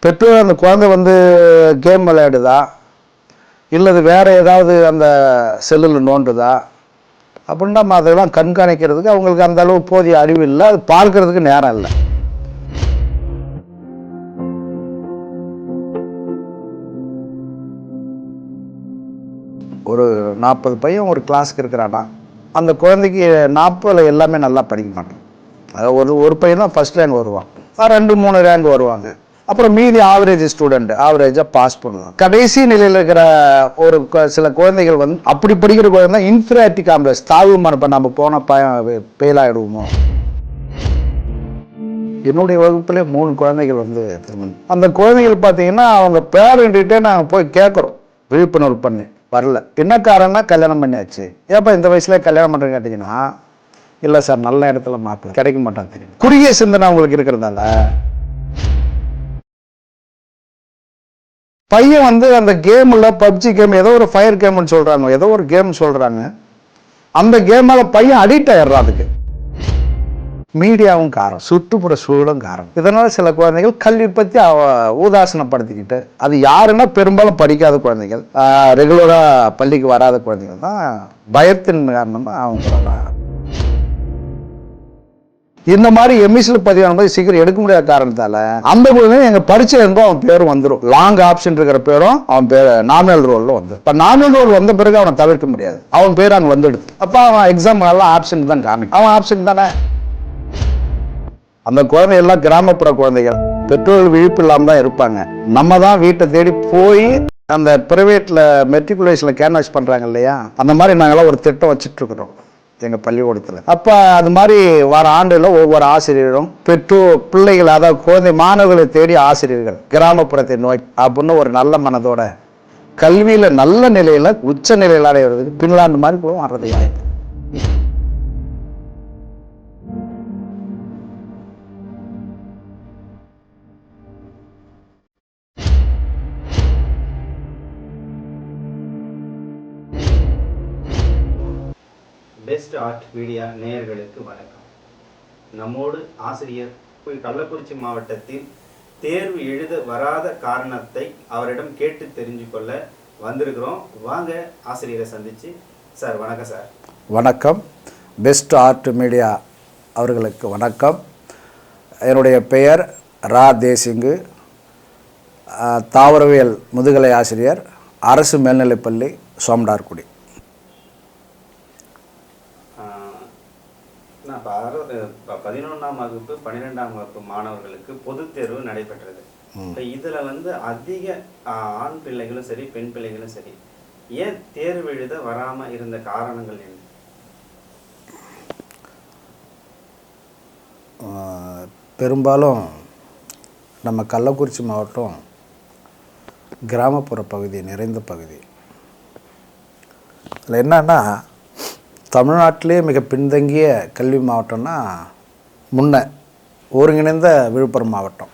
பெற்றோர் அந்த குழந்தை வந்து கேம் விளையாடுதா, இல்லது வேறு ஏதாவது அந்த செல்லில் நோண்டுதா அப்படின்னா நம்ம அதெல்லாம் கண்காணிக்கிறதுக்கு அவங்களுக்கு அந்த அளவு போதிய அறிவு இல்லை, அது பார்க்கறதுக்கு நேரம் இல்லை. ஒரு 40 பையன் ஒரு கிளாஸுக்கு இருக்கிறான்னா அந்த குழந்தைக்கு 40 எல்லாமே நல்லா படிக்க மாட்டோம். அதாவது ஒரு பையன் தான் ஃபஸ்ட் ரேங்க் வருவான், 2-3 ரேங்க் வருவாங்க. அப்புறம் மீதி ஆவரேஜ் ஸ்டூடெண்ட் ஆவரேஜாக பாஸ் பண்ணுவாங்க. கடைசி நிலையில் இருக்கிற ஒரு சில குழந்தைகள் வந்து அப்படி படிக்கிற குழந்தை இன்ஃபீரியாரிட்டி காம்ப்ளெக்ஸ், தாழ்வு மனப்ப நம்ம போன ஃபெயில் ஆகிடுவோமோ. என்னுடைய வகுப்பிலே 3 குழந்தைகள் வந்து திருமணம். அந்த குழந்தைகள் பார்த்தீங்கன்னா அவங்க பேரண்ட்டே நாங்கள் போய் கேட்குறோம், விழிப்புணர்வு பண்ணி வரல. என்ன காரணம்னா கல்யாணம் பண்ணியாச்சு. ஏப்பா இந்த வயசுல கல்யாணம் பண்ணுறேன்னு கேட்டிங்கன்னா, இல்லை சார் நல்ல இடத்துல மாப்பிள்ளை கிடைக்க மாட்டாங்க. தெரியும், குறுகிய சிந்தனை அவங்களுக்கு இருக்கிறதால பையன் வந்து அந்த கேமில் பப்ஜி கேம் ஏதோ ஒரு ஃபயர் கேம்னு சொல்கிறாங்க, ஏதோ ஒரு கேம் சொல்கிறாங்க, அந்த கேமால் பையன் அடிக்ட் ஆயிடுறான். அதுக்கு மீடியாவும் காரணம், சுற்றுப்புற சூழலும் காரணம். இதனால் சில குழந்தைகள் கல்வி பற்றி உதாசனப்படுத்திக்கிட்டு, அது யாருன்னா பெரும்பாலும் படிக்காத குழந்தைகள், ரெகுலராக பள்ளிக்கு வராத குழந்தைகள் தான் பயத்தின் காரணமாக அவங்க இந்த மாதிரி எம்இசியில் பதிவான போது சீக்கிரம் எடுக்க முடியாத காரணத்தால அந்த குழந்தை எங்க பரீட்சை இருந்தோ அவன் பேரும் வந்துடும். லாங் ஆப்ஷன் இருக்கிற பேரும் அவன் பேர் நாமினல் ரோல்ல வந்து, இப்போ நாமினல் ரோல் வந்த பிறகு அவனை தவிர்க்க முடியாது, அவன் பேர் அங்கே வந்துடுது. அப்போ அவன் எக்ஸாம் எல்லாம் ஆப்ஷன் தான் காமிக்கும், அவன் ஆப்ஷன் தானே. அந்த குழந்தை எல்லாம் கிராமப்புற குழந்தைகள், பெற்றோர்கள் விழிப்பு இல்லாமல் தான் இருப்பாங்க. நம்ம தான் வீட்டை தேடி போய் அந்த பிரைவேட்ல மெட்ரிகுலேஷன்ல கேன்வாஸ் பண்றாங்க இல்லையா, அந்த மாதிரி நாங்களாம் ஒரு திட்டம் வச்சுட்டு இருக்கிறோம் எங்கள் பள்ளிக்கூடத்தில். அப்போ அது மாதிரி வர ஆண்டில் ஒவ்வொரு ஆசிரியரும் பிள்ளைகள், அதாவது குழந்தை மாணவர்களை தேடி ஆசிரியர்கள் கிராமப்புறத்தை நோய் அப்படின்னு ஒரு நல்ல மனதோட கல்வியில் நல்ல நிலையில் உச்ச நிலையில் அடைவதற்கு பின்லாந்து மாதிரி கூட வர்றது. பெஸ்ட் ஆர்ட் மீடியா நேயர்களுக்கு வணக்கம். நம்மோடு ஆசிரியர் கள்ளக்குறிச்சி மாவட்டத்தில் தேர்வு எழுத வராத காரணத்தை அவரிடம் கேட்டு தெரிஞ்சு கொள்ள வந்திருக்கிறோம். வாங்க ஆசிரியரை சந்திச்சு. சார் வணக்கம். சார் வணக்கம். பெஸ்ட் ஆர்ட் மீடியா அவர்களுக்கு வணக்கம். என்னுடைய பெயர் ரா தேசிங்கு, தாவரவியல் முதுகலை ஆசிரியர், அரசு மேல்நிலைப்பள்ளி, சோமடார்குடி. இப்போ 11ஆம் வகுப்பு 12ஆம் வகுப்பு மாணவர்களுக்கு பொது தேர்வு நடைபெற்றது. இப்போ இதில் வந்து அதிக ஆண் பிள்ளைகளும் சரி பெண் பிள்ளைகளும் சரி ஏன் தேர்வு எழுத வராமல் இருந்த காரணங்கள் என்ன? பெரும்பாலும் நம்ம கள்ளக்குறிச்சி மாவட்டம் கிராமப்புற பகுதி நிறைந்த பகுதி. அதில் என்னன்னா, தமிழ்நாட்டிலே மிக பின்தங்கிய கல்வி மாவட்டம்னா முன்ன ஒருங்கிணைந்த விழுப்புரம் மாவட்டம்.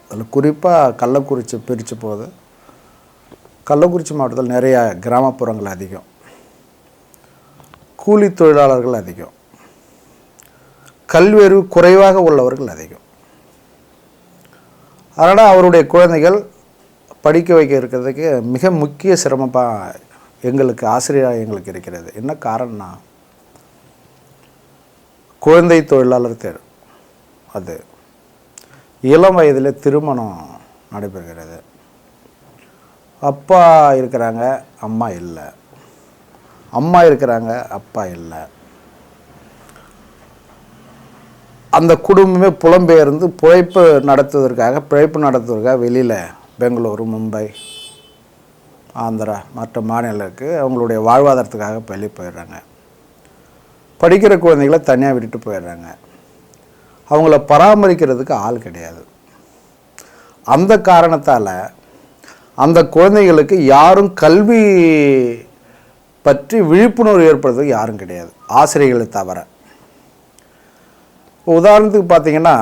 அதில் குறிப்பாக கள்ளக்குறிச்சி பிரித்து போகுது. கள்ளக்குறிச்சி மாவட்டத்தில் நிறைய கிராமப்புறங்கள் அதிகம், கூலி தொழிலாளர்கள் அதிகம், கல்வியறிவு குறைவாக உள்ளவர்கள் அதிகம். அதனால் அவருடைய குழந்தைகள் படிக்க வைக்க இருக்கிறதுக்கு மிக முக்கிய சிரமமாக எங்களுக்கு ஆசிரியராக எங்களுக்கு இருக்கிறது. என்ன காரணம்னா, குழந்தை தொழிலாளர் தேர்வு, அது இளம் வயதில் திருமணம் நடைபெறுகிறது. அப்பா இருக்கிறாங்க, அம்மா இல்லை, அம்மா இருக்கிறாங்க, அப்பா இல்லை. அந்த குடும்பமே புலம்பெயர்ந்து பிழைப்பு நடத்துவதற்காக வெளியில் பெங்களூரு, மும்பை, ஆந்திரா மற்ற மாநிலங்களுக்கு அவங்களுடைய வாழ்வாதாரத்துக்காக பள்ளி போயிடுறாங்க. படிக்கிற குழந்தைகளை தனியாக விட்டுட்டு போயிடுறாங்க. அவங்கள பராமரிக்கிறதுக்கு ஆள் கிடையாது. அந்த காரணத்தால் அந்த குழந்தைகளுக்கு யாரும் கல்வி பற்றி விழிப்புணர்வு ஏற்படுறதுக்கு யாரும் கிடையாது, ஆசிரியர்களை தவிர. உதாரணத்துக்கு பார்த்திங்கன்னா,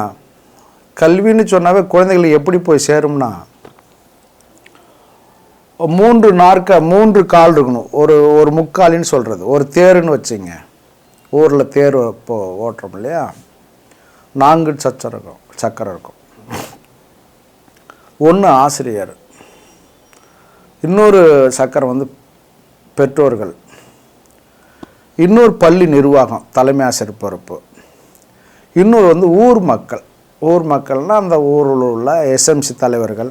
கல்வின்னு சொன்னாவே குழந்தைகள் எப்படி போய் சேரும்னா, 3 கால் இருக்கணும். ஒரு முக்காலின்னு சொல்கிறது ஒரு தேருன்னு வச்சுங்க. ஊரில் தேர் இப்போது ஓட்டுறோம் இல்லையா, 4 சக்கரம் இருக்கும். ஒன்று ஆசிரியர், இன்னொரு சக்கரம் வந்து பெற்றோர்கள், இன்னொரு பள்ளி நிர்வாகம் தலைமை ஆசிரியர் பொறுப்பு, இன்னொரு வந்து ஊர் மக்கள். ஊர் மக்கள்னால் அந்த ஊரில் உள்ள எஸ்எம்சி தலைவர்கள்,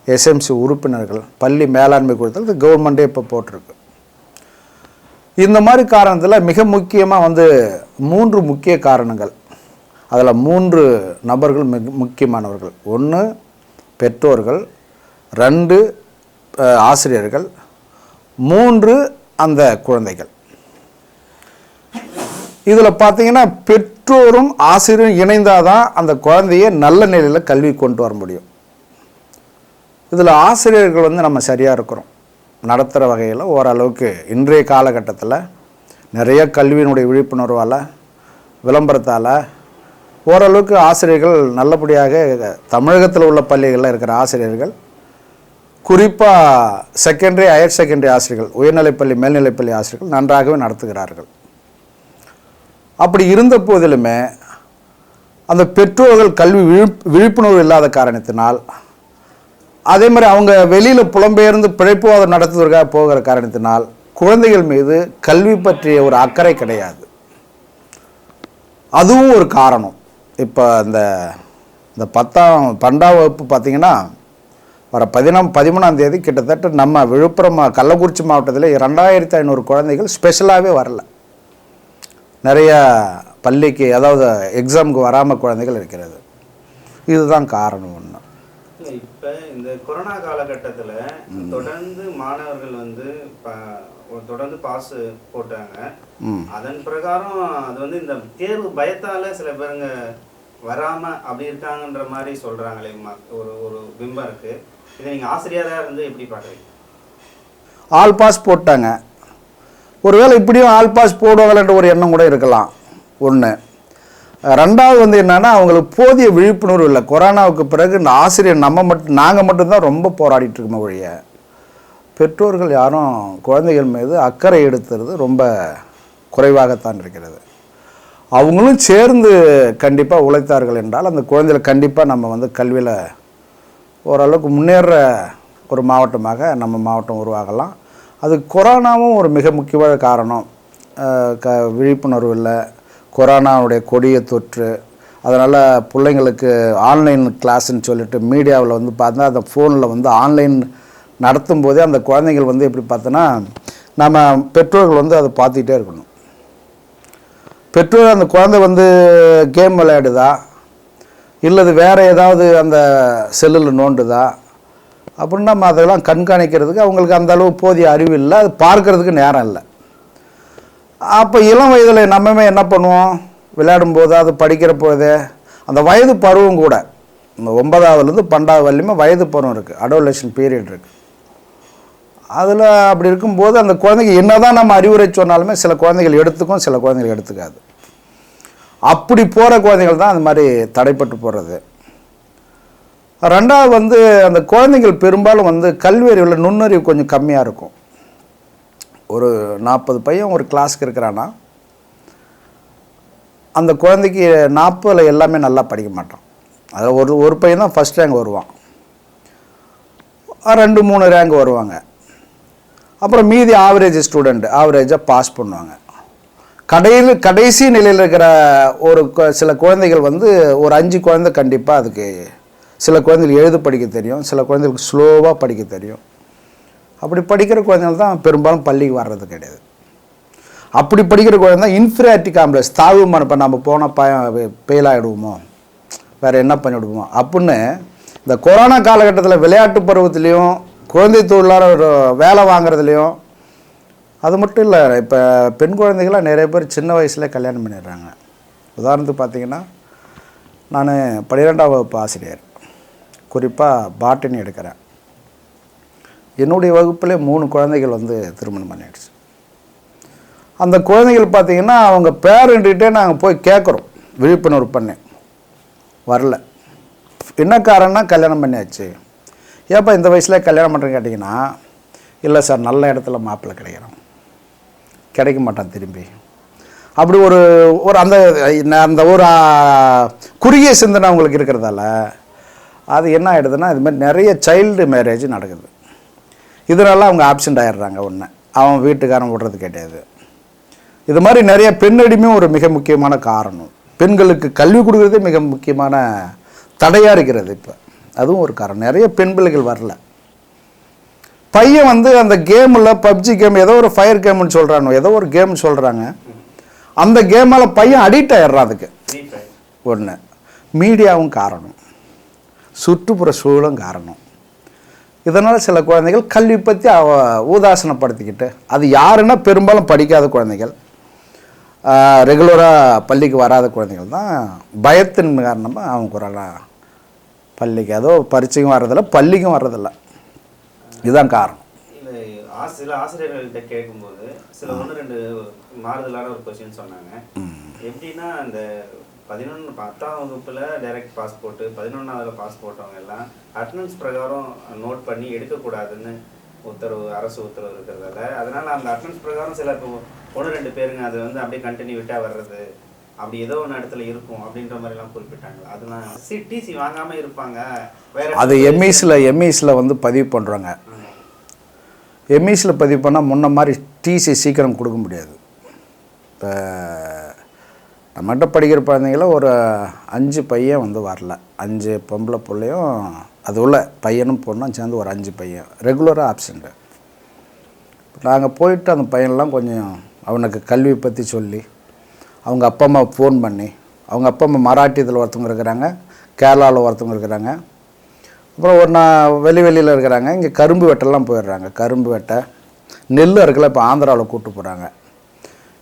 எஸ்எம்சி உறுப்பினர்கள், பள்ளி மேலாண்மை குழுக்கள், இது கவர்மெண்ட்டே இப்போ போட்டிருக்கு. இந்த மாதிரி காரணத்தில் மிக முக்கியமாக வந்து 3 முக்கிய காரணங்கள். அதில் 3 நபர்கள் மிக முக்கியமானவர்கள். 1 பெற்றோர்கள், 2 ஆசிரியர்கள், 3 அந்த குழந்தைகள். இதில் பார்த்தீங்கன்னா பெற்றோரும் ஆசிரியரும் இணைந்தால் தான் அந்த குழந்தைய நல்ல நிலையில் கல்வி கொண்டு வர முடியும். இதில் ஆசிரியர்கள் வந்து நம்ம சரியாக இருக்கிறோம் நடத்துகிற வகையில் ஓரளவுக்கு இன்றைய காலகட்டத்தில் நிறைய கல்வியினுடைய விழிப்புணர்வால் விளம்பரத்தால் ஓரளவுக்கு ஆசிரியர்கள் நல்லபடியாக தமிழகத்தில் உள்ள பள்ளிகளில் இருக்கிற ஆசிரியர்கள், குறிப்பாக செகண்டரி ஹையர் செகண்டரி ஆசிரியர்கள், உயர்நிலைப்பள்ளி மேல்நிலைப்பள்ளி ஆசிரியர்கள் நன்றாகவே நடத்துகிறார்கள். அப்படி இருந்த போதிலுமே அந்த பெற்றோர்கள் கல்வி விழிப்புணர்வு இல்லாத காரணத்தினால், அதே மாதிரி அவங்க வெளியில் புலம்பெயர்ந்து பிழைப்புவாதம் நடத்துவதற்காக போகிற காரணத்தினால் குழந்தைகள் மீது கல்வி பற்றிய ஒரு அக்கறை கிடையாது. அதுவும் ஒரு காரணம். இப்போ இந்த 12ஆம் வகுப்பு பார்த்திங்கன்னா வர 13ஆம் தேதி கிட்டத்தட்ட நம்ம விழுப்புரம் கள்ளக்குறிச்சி மாவட்டத்தில் 2500 குழந்தைகள் ஸ்பெஷலாகவே வரல. நிறைய பள்ளிக்கு அதாவது எக்ஸாமுக்கு வராமல் குழந்தைகள் இருக்கிறது. இதுதான் காரணம். ஒன்று இப்போ இந்த கொரோனா காலகட்டத்தில் தொடர்ந்து மாணவர்கள் வந்து தொடர்ந்து பாஸ் போட்டாங்க. அதன் பிரகாரம் அது வந்து இந்த தேர்வு பயத்தால் சில பேருங்க வராமல் அப்படி இருக்காங்கன்ற மாதிரி சொல்கிறாங்களே, ஒரு பிம்பம் இருக்குது. இதை நீங்கள் ஆசிரியராக இருந்து எப்படி பார்க்குறீங்க? ஆல் பாஸ் போட்டாங்க. ஒருவேளை இப்படியும் ஆல் பாஸ் போடுவாங்கன்ற ஒரு எண்ணம் கூட இருக்கலாம். ஒன்று. 2வது வந்து என்னென்னா, அவங்களுக்கு போதிய விழிப்புணர்வு இல்லை. கொரோனாவுக்கு பிறகு இந்த ஆசிரியர் நாங்கள் மட்டும்தான் ரொம்ப போராடிட்டு இருக்கோமே ஒழிய பெற்றோர்கள் யாரும் குழந்தைகள் மீது அக்கறை எடுத்துறது ரொம்ப குறைவாகத்தான் இருக்கிறது. அவங்களும் சேர்ந்து கண்டிப்பாக உழைத்தார்கள் என்றால் அந்த குழந்தைகளை கண்டிப்பாக நம்ம வந்து கல்வியில் ஓரளவுக்கு முன்னேற ஒரு மாவட்டமாக நம்ம மாவட்டம் உருவாகலாம். அது கொரோனாவும் ஒரு மிக முக்கியமான காரணம். விழிப்புணர்வு இல்லை, கொரோனாவுடைய கொடிய தொற்று, அதனால் பிள்ளைங்களுக்கு ஆன்லைன் கிளாஸ்ன்னு சொல்லிட்டு மீடியாவில் வந்து பார்த்தா அந்த ஃபோனில் வந்து ஆன்லைன் நடத்தும் போதே அந்த குழந்தைகள் வந்து எப்படி பார்த்தோன்னா நம்ம பெற்றோர்கள் வந்து அதை பார்த்துக்கிட்டே இருக்கணும். பெற்றோர் அந்த குழந்தை வந்து கேம் விளையாடுதா இல்லது வேறு ஏதாவது அந்த செல்லில் நோண்டுதா அப்படின்னு நம்ம அதெல்லாம் கண்காணிக்கிறதுக்கு அவங்களுக்கு அந்த அளவு போதிய அறிவு இல்லை, அது பார்க்கறதுக்கு நேரம் இல்லை. அப்போ இளம் வயதில் நம்மமே என்ன பண்ணுவோம், விளையாடும்போது அது படிக்கிற போதே அந்த வயது பருவம் கூட இந்த 9ஆவதுலேருந்து 12ஆவது வரையுமே வயது பருவம் இருக்குது, அடோலசன் பீரியட் இருக்குது. அதில் அப்படி இருக்கும்போது அந்த குழந்தைங்க என்ன தான் நம்ம அறிவுரை சொன்னாலுமே சில குழந்தைகள் எடுத்துக்கும், சில குழந்தைகள் எடுத்துக்காது. அப்படி போகிற குழந்தைகள் தான் அந்த மாதிரி தடைப்பட்டு போகிறது. 2வது வந்து அந்த குழந்தைகள் பெரும்பாலும் வந்து கல்வி அறிவில் நுண்ணறிவு கொஞ்சம் கம்மியாக இருக்கும். ஒரு 40 பையன் ஒரு கிளாஸுக்கு இருக்கிறான்னா அந்த குழந்தைக்கு 40 எல்லாமே நல்லா படிக்க மாட்டான். அதில் ஒரு பையன் தான் ஃபஸ்ட் ரேங்க் வருவான், 2-3 ரேங்க் வருவாங்க. அப்புறம் மீதி ஆவரேஜ் ஸ்டூடெண்ட் ஆவரேஜாக பாஸ் பண்ணுவாங்க. கடைசி நிலையில் இருக்கிற சில குழந்தைகள் வந்து ஒரு 5 குழந்தை கண்டிப்பாக அதுக்கு சில குழந்தைகள் எழுத படிக்க தெரியும், சில குழந்தைகளுக்கு ஸ்லோவாக படிக்க தெரியும். அப்படி படிக்கிற குழந்தைகள் தான் பெரும்பாலும் பள்ளிக்கு வர்றது கிடையாது. அப்படி படிக்கிற குழந்தை தான் இன்ஃபீரியாரிட்டி காம்ப்ளெக்ஸ், தாழ்வுமான, இப்போ நம்ம போனால் ஃபெயில் ஆகிடுவோமோ, வேறு என்ன பண்ணிவிடுவோமோ அப்படின்னு இந்த கொரோனா காலகட்டத்தில் விளையாட்டு பருவத்துலேயும் குழந்தை தொழிலாளர் வேலை வாங்குறதுலேயும், அது மட்டும் இல்லை, இப்போ பெண் குழந்தைகளாக நிறைய பேர் சின்ன வயசில் கல்யாணம் பண்ணிடுறாங்க. உதாரணத்துக்கு பார்த்திங்கன்னா, நான் 12ஆம் வகுப்பு ஆசிரியர், குறிப்பாக பாட்டனி எடுக்கிறேன். என்னுடைய வகுப்பில் 3 குழந்தைகள் வந்து திருமணம் பண்ணிடுச்சு. அந்த குழந்தைகள் பார்த்திங்கன்னா அவங்க பேரண்ட்கிட்டே நாங்கள் போய் கேட்குறோம், விழிப்புணர்வு பண்ணி வரல. என்ன காரணம்னா கல்யாணம் பண்ணியாச்சு. ஏப்பா இந்த வயசில் கல்யாணம் பண்ணுறேன்னு கேட்டிங்கன்னா, இல்லை சார் நல்ல இடத்துல மாப்பிள்ளை கிடைக்க மாட்டான் திரும்பி. அப்படி ஒரு அந்த ஒரு குறுகிய சிந்தனை அவங்களுக்கு இருக்கிறதால அது என்ன ஆகிடுதுன்னா இது மாதிரி நிறைய சைல்டு மேரேஜ் நடக்குது. இதனால அவங்க ஆப்சண்ட் ஆகிடுறாங்க. ஒன்று அவன் வீட்டுக்காரன் விடுறது கிடையாது. இது மாதிரி நிறைய பெண்ணடிமையும் ஒரு மிக முக்கியமான காரணம். பெண்களுக்கு கல்வி கொடுக்குறதே மிக முக்கியமான தடையாக இருக்கிறது. இப்போ அதுவும் ஒரு காரணம். நிறைய பெண் பிள்ளைகள் வரல. பையன் வந்து அந்த கேமில் பப்ஜி கேம் ஏதோ ஒரு ஃபயர் கேம்னு சொல்கிறானோ ஏதோ ஒரு கேம்னு சொல்கிறாங்க. அந்த கேமால் பையன் அடிக்ட் ஆகிடுறான். அதுக்கு ஒன்று மீடியாவும் காரணம், சுற்றுப்புற சூழலும் காரணம். இதனால் சில குழந்தைகள் கல்வி பற்றி ஊதாசனப்படுத்திக்கிட்டு, அது யாருன்னா பெரும்பாலும் படிக்காத குழந்தைகள், ரெகுலராக பள்ளிக்கு வராத குழந்தைகள் தான் பயத்தின் காரணமாக அவங்க குரலாக பள்ளிக்கு ஏதோ பரீட்சைக்கும் வர்றதில்ல, பள்ளிக்கும் வர்றதில்ல. இதுதான் காரணம். சில ஆசிரியர்கள்ட்ட கேட்கும்போது சில 1-2 மாறுதலான ஒரு கொஸ்டின் சொன்னாங்க. எப்படின்னா அந்த 10ஆம் வகுப்பில் டைரக்ட் பாஸ் போட்டு 11ஆவதுல பாஸ் போட்டவங்க எல்லாம் அட்டண்டன்ஸ் பிரகாரம் நோட் பண்ணி எடுக்கக்கூடாதுன்னு அரசு உத்தரவு இருக்கிறதால, அதனால அந்த அட்டண்டன்ஸ் பிரகாரம் சில 1-2 பேருங்க அது வந்து அப்படியே கண்டினியூ விட்டா வர்றது, அப்படி ஏதோ ஒன்று இடத்துல இருக்கும் அப்படின்ற மாதிரிலாம் குறிப்பிட்டாங்க. அதெல்லாம் டிசி வாங்காமல் இருப்பாங்க. அது எம்இஸில் வந்து பதிவு பண்ணுறாங்க. எம்இஸில் பதிவு பண்ணால் முன்ன மாதிரி டிசி சீக்கிரம் கொடுக்க முடியாது. இப்போ நம்மகிட்ட படிக்கிற குழந்தைங்கள ஒரு 5 பையன் வந்து வரல, 5 பொம்பளை பிள்ளையும் அது உள்ள பையனும் பொண்ணும் சேர்ந்து ஒரு 5 பையன் ரெகுலராக ஆப்சண்ட்டு. நாங்கள் போயிட்டு அந்த பையன்லாம் கொஞ்சம் அவனுக்கு கல்வி பற்றி சொல்லி, அவங்க அப்பா அம்மா ஃபோன் பண்ணி, அவங்க அப்பா அம்மா மராட்டியத்தில் ஒருத்தவங்க இருக்கிறாங்க, கேரளாவில் ஒருத்தவங்க இருக்கிறாங்க, அப்புறம் ஒரு வெளியில் இருக்கிறாங்க. இங்கே கரும்பு வெட்டெல்லாம் போயிடுறாங்க. கரும்பு வெட்ட நெல் அறுக்கல இப்போ ஆந்திராவில் கூப்பிட்டு போகிறாங்க.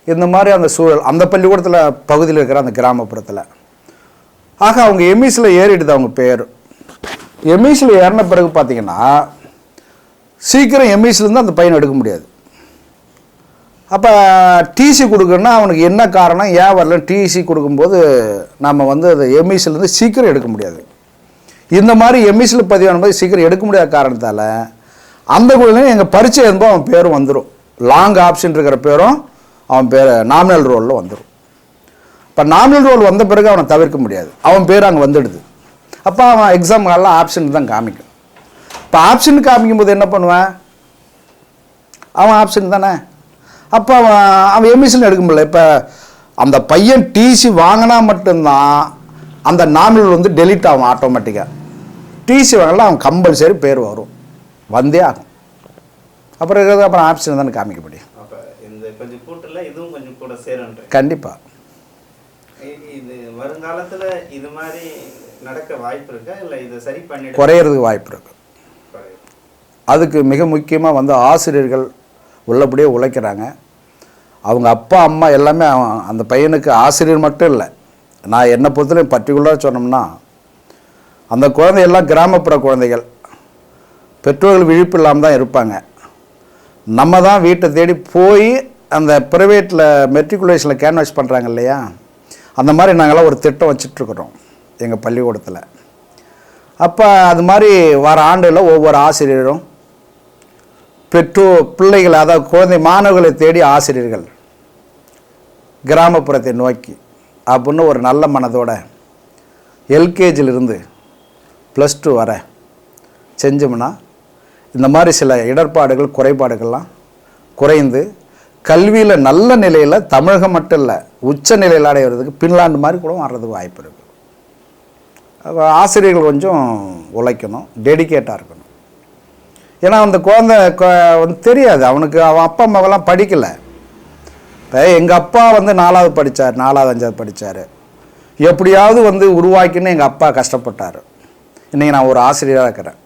இந்த மாதிரி அந்த சூழல் அந்த பள்ளிக்கூடத்தில் பகுதியில் இருக்கிற அந்த கிராமப்புறத்தில். ஆக அவங்க எம்இஸில் ஏறிடுது அவங்க பேர். எம்இஸில் ஏறின பிறகு பார்த்திங்கன்னா சீக்கிரம் எம்இஸிலேருந்து அந்த பையனை எடுக்க முடியாது. அப்போ டிசி கொடுக்கணுன்னா அவனுக்கு என்ன காரணம், ஏன் வரல டிசி கொடுக்கும்போது நம்ம வந்து அது எம்இஸிலேருந்து சீக்கிரம் எடுக்க முடியாது. இந்த மாதிரி எம்இஸில் பதிவான சீக்கிரம் எடுக்க முடியாத காரணத்தால் அந்த குழந்தைங்க எங்கள் பரீட்சை எழுதும்போது அவன் பேரும் வந்துடும். லாங் ஆப்ஷன் இருக்கிற பேரும் அவன் பேர் நாமினல் ரோலில் வந்துடும். இப்போ நாமினல் ரோல் வந்த பிறகு அவனை தவிர்க்க முடியாது, அவன் பேர் அங்கே வந்துடுது. அப்போ அவன் எக்ஸாம் காலெலாம் ஆப்ஷன் தான் காமிக்கும். இப்போ ஆப்ஷன் காமிக்கும்போது என்ன பண்ணுவேன், அவன் ஆப்ஷன் தானே. அப்போ அவன் எம்இஸில் எடுக்க முடியல. இப்போ அந்த பையன் டிசி வாங்கினா மட்டும்தான் அந்த நாமினல் வந்து டெலீட் ஆகும் ஆட்டோமேட்டிக்காக. டிசி வாங்கலாம் அவன் கம்பல்சரி பேர் வரும், வந்தே ஆகும். அப்புறம் இருக்கிறது அப்புறம் ஆப்ஷன் தானே காமிக்க முடியும். கண்டிப்பாக இது வருங்காலத்தில் இது மாதிரி நடக்க வாய்ப்பு இருக்கா, இல்லை இதை சரி பண்ணி குறையிறதுக்கு வாய்ப்பு இருக்கு. அதுக்கு மிக முக்கியமாக வந்து ஆசிரியர்கள் உள்ளபடியே உழைக்கிறாங்க. அவங்க அப்பா அம்மா எல்லாமே அந்த பையனுக்கு ஆசிரியர் மட்டும் இல்லை, நான் என்னை பொறுத்தவரைக்கும் பர்டிகுலராக சொன்னோம்னா அந்த குழந்தையெல்லாம் கிராமப்புற குழந்தைகள், பெற்றோர்கள் விழிப்பு இல்லாமல் தான் இருப்பாங்க. நம்ம தான் வீட்டை தேடி போய் அந்த ப்ரைவேட்டில் மெட்ரிகுலேஷனில் கேன்வாஸ் பண்ணுறாங்க இல்லையா, அந்த மாதிரி நாங்களாம் ஒரு திட்டம் வச்சிட்ருக்குறோம் எங்கள் பள்ளிக்கூடத்தில். அப்போ அது மாதிரி வர ஆண்டில் ஒவ்வொரு ஆசிரியரும் பிள்ளைகளை, அதாவது குழந்தை மாணவர்களை தேடி ஆசிரியர்கள் கிராமப்புறத்தை நோக்கி அப்படின்னு ஒரு நல்ல மனதோட எல்கேஜிலிருந்து +2 வர செஞ்சோம்னா இந்த மாதிரி சில இடர்பாடுகள் குறைபாடுகள்லாம் குறைந்து கல்வியில் நல்ல நிலையில் தமிழகம் மட்டும் இல்லை உச்ச நிலையில் அடைகிறதுக்கு பின்லாண்டு மாதிரி கூட வர்றதுக்கு வாய்ப்பு இருக்குது. ஆசிரியர்கள் கொஞ்சம் உழைக்கணும், டெடிக்கேட்டாக இருக்கணும். ஏன்னா அந்த குழந்தை வந்து தெரியாது அவனுக்கு, அவன் அப்பா அம்மாவெல்லாம் படிக்கலை. இப்போ எங்கள் அப்பா வந்து 4வது படித்தார், 4வது 5வது படித்தார், எப்படியாவது வந்து உருவாக்கின்னு எங்கள் அப்பா கஷ்டப்பட்டார். இன்றைக்கி நான் ஒரு ஆசிரியராக இருக்கிறேன்.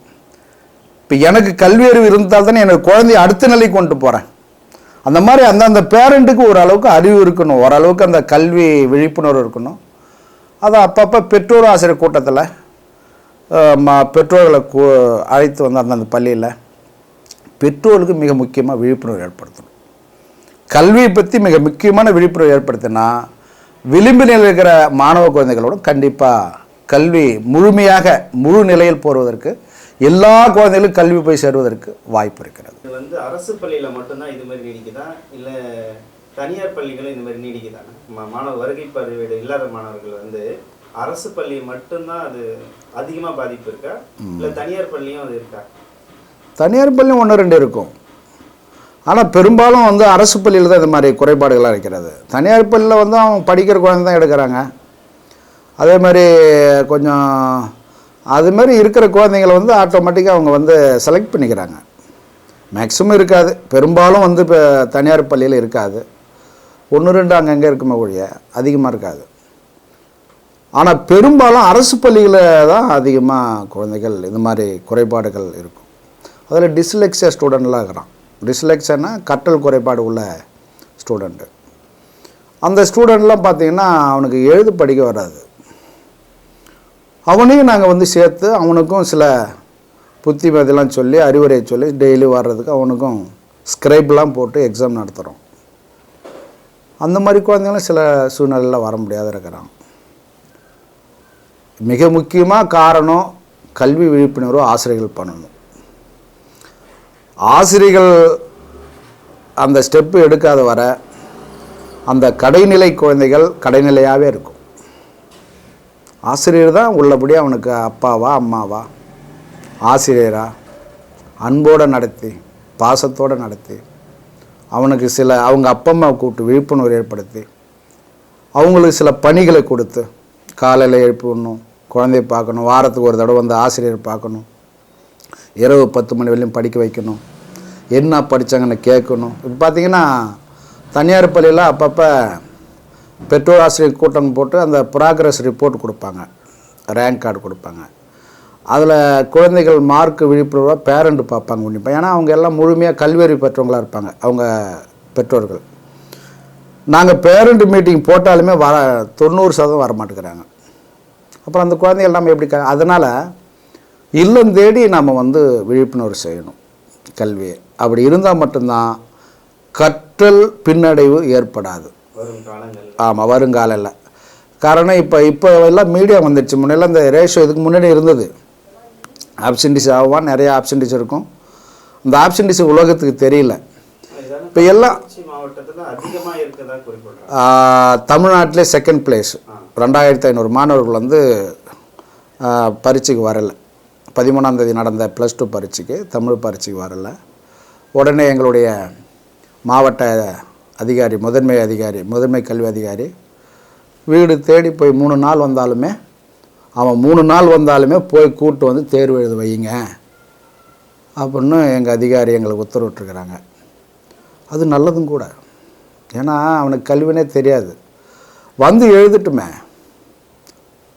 இப்போ எனக்கு கல்வி அறிவு இருந்தால் தானே எனக்கு குழந்தைய அடுத்த நிலைக்கு கொண்டு போகிறேன். அந்த மாதிரி அந்த பேரண்ட்டுக்கு ஓரளவுக்கு அறிவு இருக்கணும், ஓரளவுக்கு அந்த கல்வி விழிப்புணர்வு இருக்கணும். அதை அப்பப்போ பெற்றோர் ஆசிரியர் கூட்டத்தில் பெற்றோர்களை அழைத்து வந்து அந்தந்த பள்ளியில் பெற்றோர்களுக்கு மிக முக்கியமாக விழிப்புணர்வு ஏற்படுத்தணும். கல்வியை பற்றி மிக முக்கியமான விழிப்புணர்வு ஏற்படுத்தினா விளிம்பு நிலையில் இருக்கிற மாணவ குழந்தைகளோட கண்டிப்பாக கல்வி முழுமையாக முழு நிலையில் போடுவதற்கு, எல்லா குழந்தைகளும் கல்வி போய் சேருவதற்கு வாய்ப்பு இருக்கிறது. இது வந்து அரசு பள்ளியில் மட்டும்தான் இது மாதிரி நீடிக்குதா, இல்லை தனியார் பள்ளிகளும் இந்த மாதிரி நீடிக்குதானே? மாணவ வருகை பதிவேடு இல்லாத மாணவர்கள் வந்து அரசு பள்ளி மட்டும்தான் அது அதிகமா பாதிப்பு இருக்கா இல்ல தனியார் பள்ளியும் அது இருக்கா? தனியார் பள்ளியும் 1-2 இருக்கும். ஆனால் பெரும்பாலும் வந்து அரசு பள்ளியில் தான் இந்த மாதிரி குறைபாடுகளாக இருக்கிறது. தனியார் பள்ளியில் வந்து அவங்க படிக்கிற குழந்தை தான் எடுக்கிறாங்க. அதே மாதிரி கொஞ்சம் அது மாதிரி இருக்கிற குழந்தைங்களை வந்து ஆட்டோமேட்டிக்காக அவங்க வந்து செலக்ட் பண்ணிக்கிறாங்க. மேக்ஸிமம் இருக்காது, பெரும்பாலும் வந்து இப்போ தனியார் பள்ளியில் இருக்காது. 1-2 அங்கங்கே இருக்குமே ஒழிய அதிகமாக இருக்காது. ஆனால் பெரும்பாலும் அரசு பள்ளிகளில் தான் அதிகமாக குழந்தைகள் இந்த மாதிரி குறைபாடுகள் இருக்கும். அதில் டிஸ்லெக்ஸியா ஸ்டூடெண்ட்லாம் இருக்கிறான். டிஸ்லெக்ஸியானா கற்றல் குறைபாடு உள்ள ஸ்டூடெண்ட்டு. அந்த ஸ்டூடெண்ட்லாம் பார்த்திங்கன்னா அவனுக்கு எழுத படிக்க வராது. அவனையும் நாங்கள் வந்து சேர்த்து அவனுக்கும் சில புத்திமதிலாம் சொல்லி அறிவுரை சொல்லி டெய்லி வர்றதுக்கு அவனுக்கும் ஸ்கிரைப்லாம் போட்டு எக்ஸாம் நடத்துகிறோம். அந்த மாதிரி குழந்தைங்களும் சில சூழ்நிலையில் வர முடியாத இருக்கிறான். மிக முக்கியமாக காரணம் கல்வி விழிப்புணர்வு ஆசிரியர்கள் பண்ணணும். ஆசிரியர்கள் அந்த ஸ்டெப்பு எடுக்காத வர அந்த கடைநிலை குழந்தைகள் கடைநிலையாகவே இருக்கும். ஆசிரியர் தான் உள்ளபடி அவனுக்கு அப்பாவா அம்மாவா ஆசிரியரா அன்போடு நடத்தி பாசத்தோடு நடத்தி அவனுக்கு சில அவங்க அப்பா அம்மா கூப்பிட்டு விழிப்புணர்வு ஏற்படுத்தி அவங்களுக்கு சில பணிகளை கொடுத்து காலையில் எழுப்பி விடணும், குழந்தைய பார்க்கணும், வாரத்துக்கு ஒரு தடவை வந்து ஆசிரியர் பார்க்கணும், இரவு 10 மணி வரையும் படிக்க வைக்கணும், என்ன படித்தாங்கன்னு கேட்கணும். இப்போ பார்த்திங்கன்னா தனியார் பள்ளியில் அப்பப்போ பெற்றோர் ஆசிரியர் கூட்டம் போட்டு அந்த ப்ராக்ரஸ் ரிப்போர்ட் கொடுப்பாங்க, ரேங்க் கார்டு கொடுப்பாங்க. அதில் குழந்தைகள் மார்க் விழிப்புணர்வாக பேரண்ட் பார்ப்பாங்க உன்னிப்பாக. ஏன்னா அவங்க எல்லாம் முழுமையாக கல்வியறிவு பெற்றவங்களாக இருப்பாங்க அவங்க பெற்றோர்கள். நாங்கள் பேரண்ட் மீட்டிங் போட்டாலுமே 90% வர மாட்டேங்கிறாங்க. அப்புறம் அந்த குழந்தைகள் நம்ம எப்படி அதனால் இல்லம் தேடி நம்ம வந்து விழிப்புணர்வு செய்யணும் கல்வியை. அப்படி இருந்தால் மட்டும்தான் கற்றல் பின்னடைவு ஏற்படாது. ஆமாம், வருங்காலில். காரணம் இப்போ எல்லாம் மீடியா வந்துடுச்சு. முன்னெல்லாம் இந்த ரேஷியோ இதுக்கு முன்னாடி இருந்தது. ஆப்சன்டிஸ் ஆகுவான், நிறைய ஆப்சன்டிஸ் இருக்கும். இந்த ஆப்சன்டிஸ் உலகத்துக்கு தெரியல. இப்போ எல்லாம் தமிழ்நாட்டிலே செகண்ட் பிளேஸ். 2500 மாணவர்கள் வந்து பரீட்சைக்கு வரலை. 13ஆம் தேதி நடந்த +2 பரீட்சைக்கு தமிழ் பரீட்சைக்கு வரலை. உடனே எங்களுடைய மாவட்ட அதிகாரி, முதன்மை கல்வி அதிகாரி வீடு தேடி போய் 3 நாள் வந்தாலுமே அவன் 3 நாள் வந்தாலுமே போய் கூப்பிட்டு வந்து தேர்வு எழுத வைங்க அப்படின்னு எங்கள் அதிகாரி எங்களுக்கு உத்தரவிட்டுருக்குறாங்க. அது நல்லதும் கூட. ஏன்னா அவனுக்கு கல்வினே தெரியாது. வந்து எழுதிட்டுமே,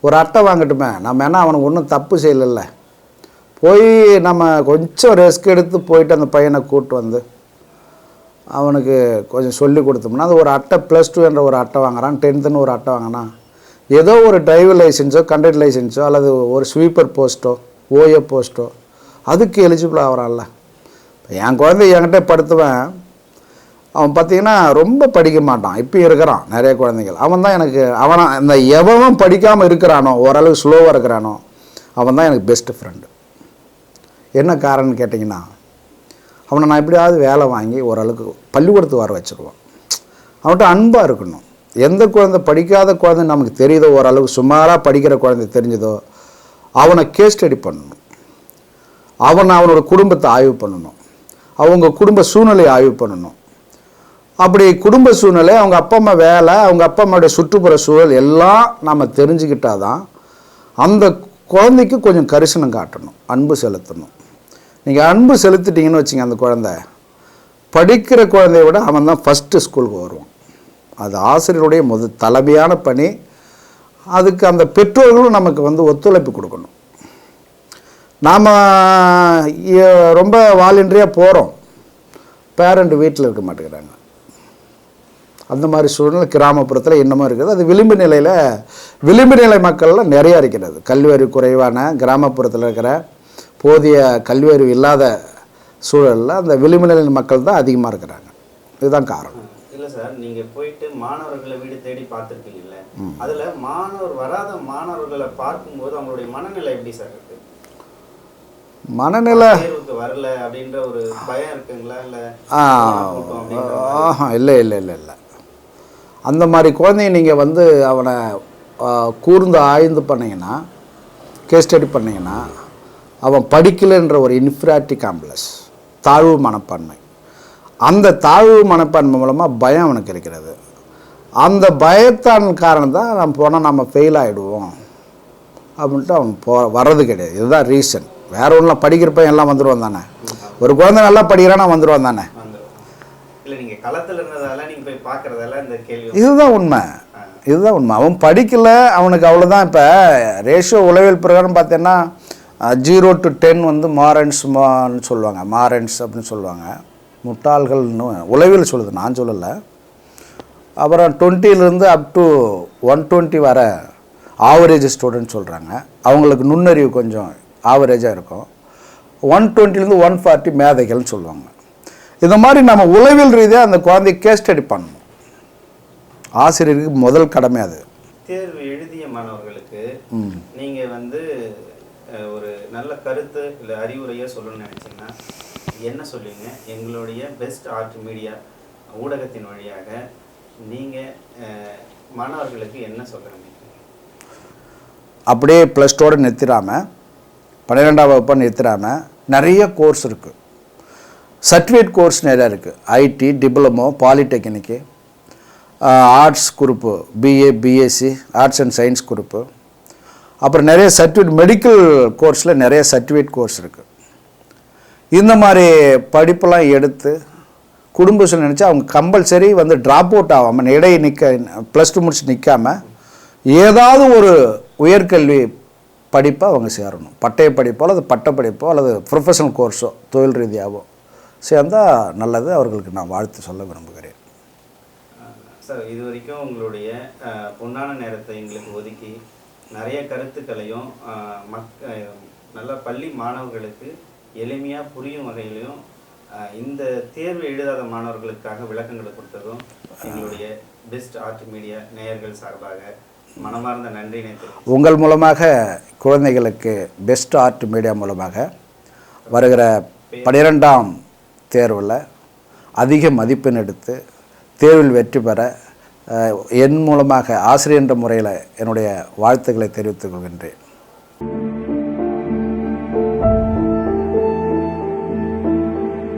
ஒரு அட்டை வாங்கட்டுமே. நம்ம என்ன அவனுக்கு ஒன்றும் தப்பு செய்யலைல்ல. போய் நம்ம கொஞ்சம் ரிஸ்க் எடுத்து போயிட்டு அந்த பையனை கூப்பிட்டு வந்து அவனுக்கு கொஞ்சம் சொல்லி கொடுத்தோம்னா அது ஒரு அட்டை +2 என்ற ஒரு அட்டை வாங்குறான், 10th ஒரு அட்டை வாங்கினா ஏதோ ஒரு டிரைவர் லைசன்ஸோ கண்டக்டர் லைசன்ஸோ அல்லது ஒரு ஸ்வீப்பர் போஸ்ட்டோ ஓஏ போஸ்ட்டோ அதுக்கு எலிஜிபிள் ஆகிறான்ல. என் குழந்தை என்கிட்ட படுத்துவேன். அவன் பார்த்திங்கன்னா ரொம்ப படிக்க மாட்டான். இப்போ இருக்கிறான் நிறைய குழந்தைகள். அவன் தான் எனக்கு இந்த எவன் படிக்காமல் இருக்கிறானோ, ஓரளவு ஸ்லோவாக இருக்கிறானோ, அவன் தான் எனக்கு பெஸ்ட்டு ஃப்ரெண்டு. என்ன காரணம்னு கேட்டிங்கன்னா, அவனை நான் எப்படியாவது வேலை வாங்கி ஓரளவுக்கு பள்ளிக்கூடத்துக்கு வர வச்சுருவான். அவன்கிட்ட அன்பாக இருக்கணும். எந்த குழந்தை படிக்காத குழந்தை நமக்கு தெரியுதோ, ஓரளவுக்கு சுமாராக படிக்கிற குழந்தை தெரிஞ்சதோ, அவனை கேஸ் ஸ்டடி பண்ணணும். அவனோட குடும்பத்தை ஆய்வு பண்ணணும், அவங்க குடும்ப சூழ்நிலையை ஆய்வு பண்ணணும். அப்படி குடும்ப சூழ்நிலை, அவங்க அப்பா அம்மா வேலை, அவங்க அப்பா அம்மாவுடைய சுற்றுப்புற சூழல் எல்லாம் நம்ம தெரிஞ்சுக்கிட்டால் தான் அந்த குழந்தைக்கு கொஞ்சம் கரிசனம் காட்டணும், அன்பு செலுத்தணும். நீங்கள் அன்பு செலுத்திட்டீங்கன்னு வச்சுங்க, அந்த குழந்தை படிக்கிற குழந்தைய விட அவன் தான் ஃபஸ்ட்டு ஸ்கூலுக்கு வருவான். அது ஆசிரியருடைய தலைமையான பணி. அதுக்கு அந்த பெற்றோர்களும் நமக்கு வந்து ஒத்துழைப்பு கொடுக்கணும். நாம் ரொம்ப வாலண்டரியாக போகிறோம், பேரண்ட் வீட்டில் இருக்க மாட்டேங்கிறாங்க. அந்த மாதிரி சூழ்நிலை கிராமப்புறத்தில் இன்னமும் இருக்குது. அது விளிம்பு நிலை மக்கள்லாம் நிறையா இருக்கிறது. கல்வியறிவு குறைவான கிராமப்புறத்தில் இருக்கிற போதிய கல்வியறிவு இல்லாத சூழலில் அந்த விளிம்பு நிலை மக்கள் தான் அதிகமாக இருக்கிறாங்க. இதுதான் காரணம். இல்லை சார், நீங்கள் போயிட்டு மாணவர்களை வீடு தேடி பார்த்துருக்கீங்கல்ல, அதில் வராத மாணவர்களை பார்க்கும்போது அவங்களுடைய மனநிலை எப்படி சார் இருக்கு? மனநிலை வரல அப்படின்ற ஒரு பயம் இருக்குங்களா? இல்லை இல்லை இல்லை இல்லை அந்த மாதிரி குழந்தைய நீங்கள் வந்து அவனை கூர்ந்து ஆய்ந்து பண்ணிங்கன்னா கேஸ் ஸ்டடி பண்ணிங்கன்னா அவன் படிக்கலைன்ற ஒரு இன்ஃபீரியாரிட்டி காம்ப்ளெக்ஸ், தாழ்வு மனப்பான்மை. அந்த தாழ்வு மனப்பான்மை மூலமாக பயம் அவனுக்கு இருக்கிறது. அந்த பயத்தான் காரணம் தான் நம்ம போனால் நம்ம ஃபெயில் ஆகிடுவோம் அப்படின்ட்டு அவன் வர்றது கிடையாது. இதுதான் ரீசன். வேற ஒன்றும் படிக்கிற பையன் எல்லாம் வந்துடுவான் தானே. ஒரு குழந்தை நல்லா படிக்கிறானா வந்துடுவான் தானே. இதுதான் உண்மை, இதுதான் உண்மை. அவன் படிக்கலை, அவனுக்கு அவ்வளோதான். இப்போ ரேஷியோ உளவியல் பிரகாரம் பார்த்தீங்கன்னா 0 to 10 வந்து மாரன்ஸ்னு சொல்லுவாங்க, மாரன்ஸ் அப்படின்னு சொல்லுவாங்க, முட்டாள்கள்னு உளவியல் சொல்லுது, நான் சொல்லலை. அப்புறம் 20லேருந்து அப் டு 120 வர ஆவரேஜ் ஸ்டூடெண்ட் சொல்கிறாங்க. அவங்களுக்கு நுண்ணறிவு கொஞ்சம் ஆவரேஜாக இருக்கும். 120லேருந்து 140 மேதைகள்னு சொல்லுவாங்க. இந்த மாதிரி நம்ம உளவியல் ரீதியாக அந்த குழந்தைய கேஸ் ஸ்டடி பண்ணணும். ஆசிரியருக்கு முதல் கடமை அது. தேர்வு எழுதிய மாணவர்களுக்கு நீங்கள் வந்து ஒரு நல்ல கருத்து இல்லை அறிவுரையாக சொல்லணும்னு நினச்சிங்கன்னா என்ன சொல்லுவீங்க? எங்களுடைய பெஸ்ட் ஆர்ட் மீடியா ஊடகத்தின் வழியாக நீங்கள் மாணவர்களுக்கு என்ன சொல்கிறீங்க? அப்படியே +2 நிறுத்திடாமல் 12ஆம் வகுப்பாக நிறுத்திடாமல் நிறைய கோர்ஸ் இருக்குது. சர்டிஃபிகேட் கோர்ஸ் நிறையா இருக்குது. IT, diploma, polytechnic, arts group, BA, BSc, arts and science group, அப்புறம் நிறைய சர்டிஃபிகேட் மெடிக்கல் கோர்ஸில் நிறைய சர்டிஃபிகேட் கோர்ஸ் இருக்குது. இந்த மாதிரி படிப்பெல்லாம் எடுத்து குடும்ப சூழ்நிலை நினச்சா அவங்க கம்பல்சரி வந்து ட்ராப் அவுட் ஆகாமல் இடையே +2 முடிச்சு நிற்காமல் ஏதாவது ஒரு உயர்கல்வி படிப்பை அவங்க சேரணும். பட்டய படிப்போ அல்லது பட்டப்படிப்போ அல்லது ப்ரொஃபஷனல் கோர்ஸோ தொழில் ரீதியாகவோ சேர்ந்தால் நல்லது. அவர்களுக்கு நான் வாழ்த்து சொல்ல விரும்புகிறேன். சார், இது வரைக்கும் உங்களுடைய பொன்னான நேரத்தை எங்களுக்கு ஒதுக்கி நிறைய கருத்துக்களையும் நல்ல பள்ளி மாணவர்களுக்கு எளிமையாக புரியும் வகையிலையும் இந்த தேர்வு எழுதாத மாணவர்களுக்காக விளக்கங்களை கொடுத்ததும் எங்களுடைய பெஸ்ட் ஆர்ட் மீடியா நேயர்கள் சார்பாக மனமார்ந்த நன்றினை தெரிவிக்கிறேன். உங்கள் மூலமாக குழந்தைகளுக்கு பெஸ்ட் ஆர்ட் மீடியா மூலமாக வருகிற 12ஆம் தேர்வில் அதிக மதிப்பெண் எடுத்து தேர்வில் வெற்றி பெற என் மூலமாக ஆசிரியர் என்ற முறையில் என்னுடைய வாழ்த்துக்களை தெரிவித்துக் கொள்கின்றேன்.